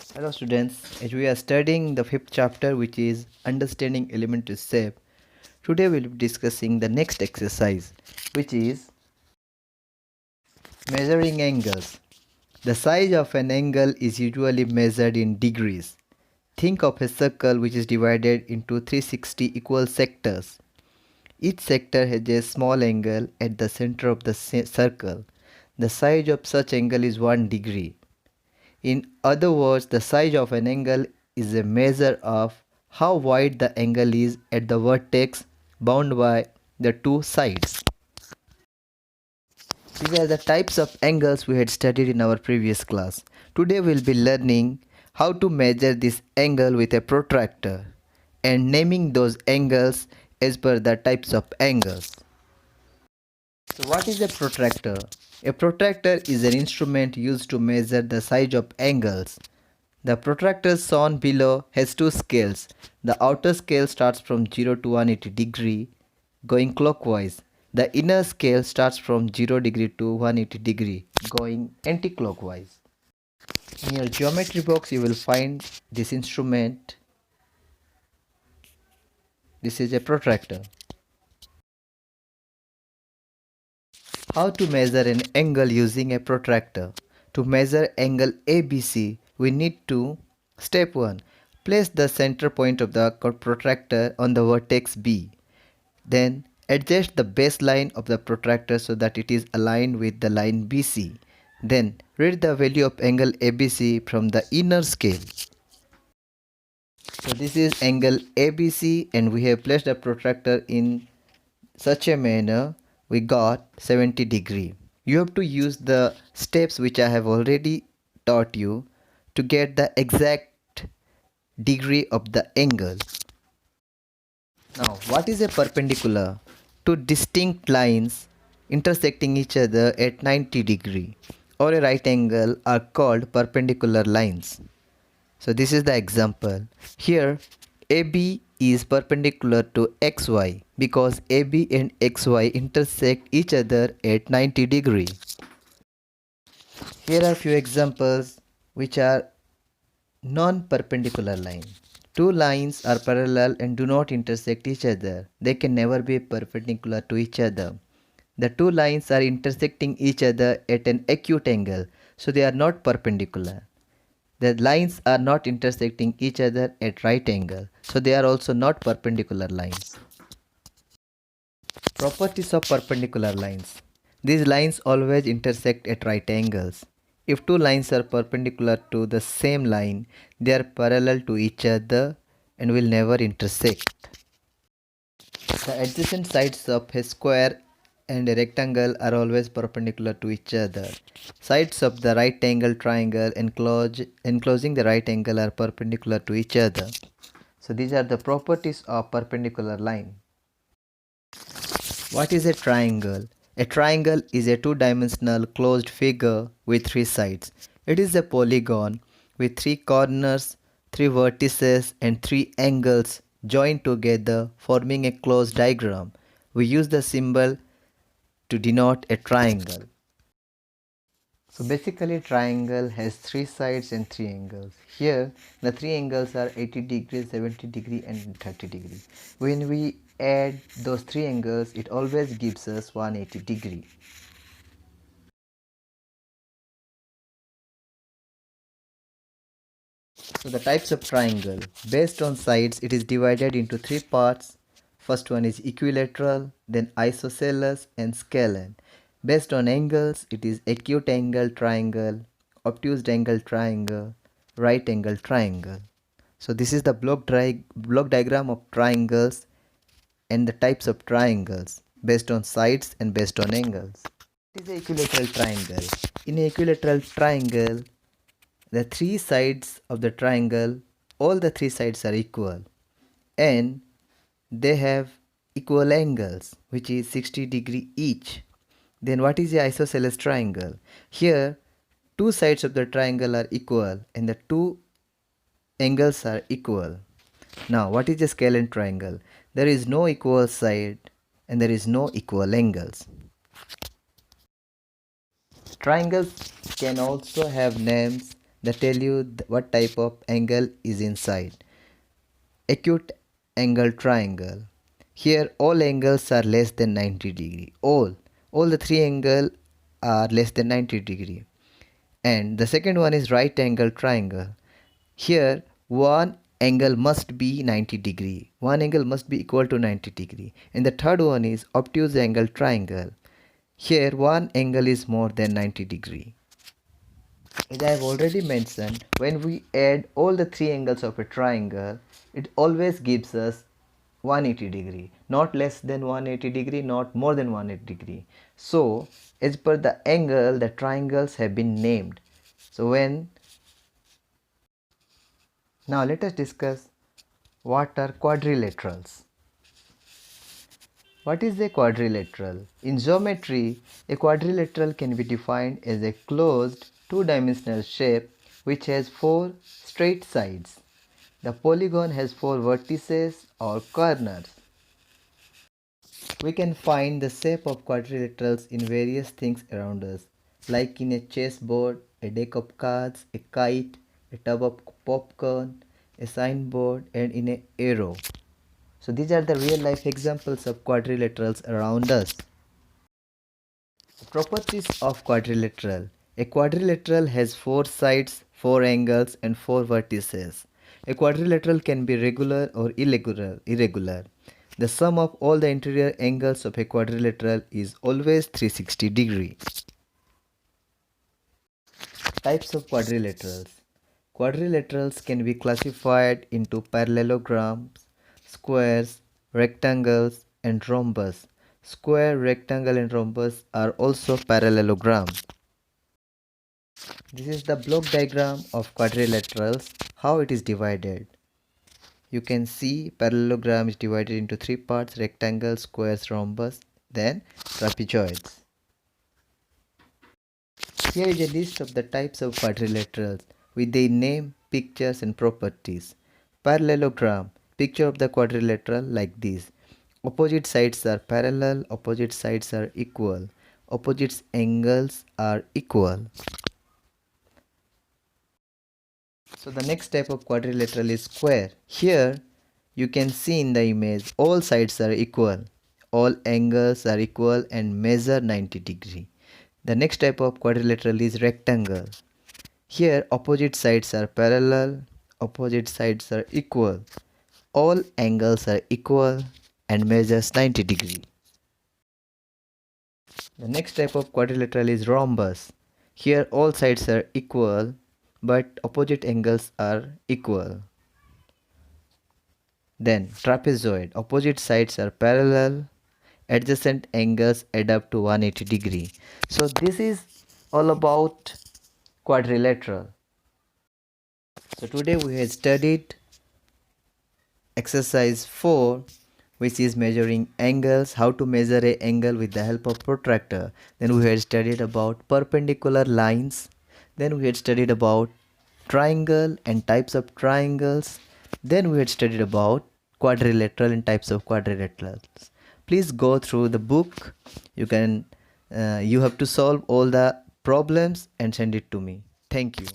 Hello students, as we are studying the fifth chapter which is understanding elementary shape, today we will be discussing the next exercise which is measuring angles. The size of an angle is usually measured in degrees. Think of a circle which is divided into 360 equal sectors. Each sector has a small angle at the center of the circle. The size of such angle is 1 degree. In other words, the size of an angle is a measure of how wide the angle is at the vertex bound by the two sides. These are the types of angles we had studied in our previous class. Today we will be learning how to measure this angle with a protractor and naming those angles as per the types of angles. So what is a protractor? A protractor is an instrument used to measure the size of angles. The protractor shown below has two scales. The outer scale starts from 0 to 180 degree going clockwise. The inner scale starts from 0 degree to 180 degree going anti-clockwise. In your geometry box you will find this instrument. This is a protractor. How to measure an angle using a protractor? To measure angle ABC, we need to step 1. Place the center point of the protractor on the vertex B. Then adjust the baseline of the protractor so that it is aligned with the line BC. Then read the value of angle ABC from the inner scale. So this is angle ABC and we have placed the protractor in such a manner we got 70 degree. You have to use the steps which I have already taught you to get the exact degree of the angle. Now what is a perpendicular? Two distinct lines intersecting each other at 90 degree or a right angle are called perpendicular lines. So this is the example. Here AB is perpendicular to XY because AB and XY intersect each other at 90 degree. Here are few examples which are non-perpendicular line. Two lines are parallel and do not intersect each other. They can never be perpendicular to each other. The two lines are intersecting each other at an acute angle, so they are not perpendicular. The lines are not intersecting each other at right angle, so they are also not perpendicular lines. Properties of perpendicular lines. These lines always intersect at right angles. If two lines are perpendicular to the same line, they are parallel to each other and will never intersect. The adjacent sides of a square and a rectangle are always perpendicular to each other. Sides of the right angle triangle enclosing the right angle are perpendicular to each other. So these are the properties of perpendicular line. What is a triangle? A triangle is a two-dimensional closed figure with three sides. It is a polygon with three corners, three vertices and three angles joined together forming a closed diagram. We use the symbol to denote a triangle. So basically triangle has three sides and three angles. Here the three angles are 80 degrees, 70 degree and 30 degree. When we add those three angles it always gives us 180 degree. So the types of triangle. Based on sides it is divided into three parts. First one is equilateral, then isosceles and scalene. Based on angles it is acute angle triangle, obtuse angle triangle, right angle triangle. So this is the block diagram of triangles and the types of triangles based on sides and based on angles. What is the equilateral triangle? In an equilateral triangle the three sides of the triangle, all the three sides are equal and they have equal angles which is 60 degree each. Then what is the isosceles triangle? Here two sides of the triangle are equal and the two angles are equal. Now what is a scalene triangle? There is no equal side and there is no equal angles. Triangles can also have names that tell you what type of angle is inside. Acute angle triangle. Here all angles are less than 90 degree. All the three angles are less than 90 degree. And the second one is right angle triangle. Here one angle must be 90 degree. One angle must be equal to 90 degree. And the third one is obtuse angle triangle. Here one angle is more than 90 degree. As I have already mentioned, when we add all the three angles of a triangle, it always gives us 180 degree, not less than 180 degree, not more than 180 degree. So as per the angle, the triangles have been named. So now let us discuss what are quadrilaterals. What is a quadrilateral? In geometry, a quadrilateral can be defined as a closed two-dimensional shape which has four straight sides. The polygon has four vertices or corners. We can find the shape of quadrilaterals in various things around us, like in a chessboard, a deck of cards, a kite, a tub of popcorn, a signboard, and in an arrow. So these are the real life examples of quadrilaterals around us. Properties of quadrilateral. A quadrilateral has four sides, four angles, and four vertices. A quadrilateral can be regular or irregular. The sum of all the interior angles of a quadrilateral is always 360 degree. Types of quadrilaterals. Quadrilaterals can be classified into parallelograms, squares, rectangles, and rhombus. Square, rectangle, and rhombus are also parallelograms. This is the block diagram of quadrilaterals, how it is divided. You can see parallelogram is divided into three parts: rectangle, squares, rhombus, then trapezoids. Here is a list of the types of quadrilaterals with their name, pictures and properties. Parallelogram, picture of the quadrilateral like this. Opposite sides are parallel, opposite sides are equal, opposite angles are equal. So the next type of quadrilateral is square. Here you can see in the image all sides are equal, all angles are equal and measure 90 degree. The next type of quadrilateral is rectangle. Here opposite sides are parallel, opposite sides are equal, all angles are equal and measures 90 degree. The next type of quadrilateral is rhombus. Here all sides are equal but opposite angles are equal. Then trapezoid, opposite sides are parallel, adjacent angles add up to 180 degree. So this is all about quadrilateral. So today we have studied exercise 4, which is measuring angles, how to measure an angle with the help of protractor. Then we had studied about perpendicular lines. Then we had studied about triangle and types of triangles. Then we had studied about quadrilateral and types of quadrilaterals. Please go through the book. You have to solve all the problems and send it to me. Thank you.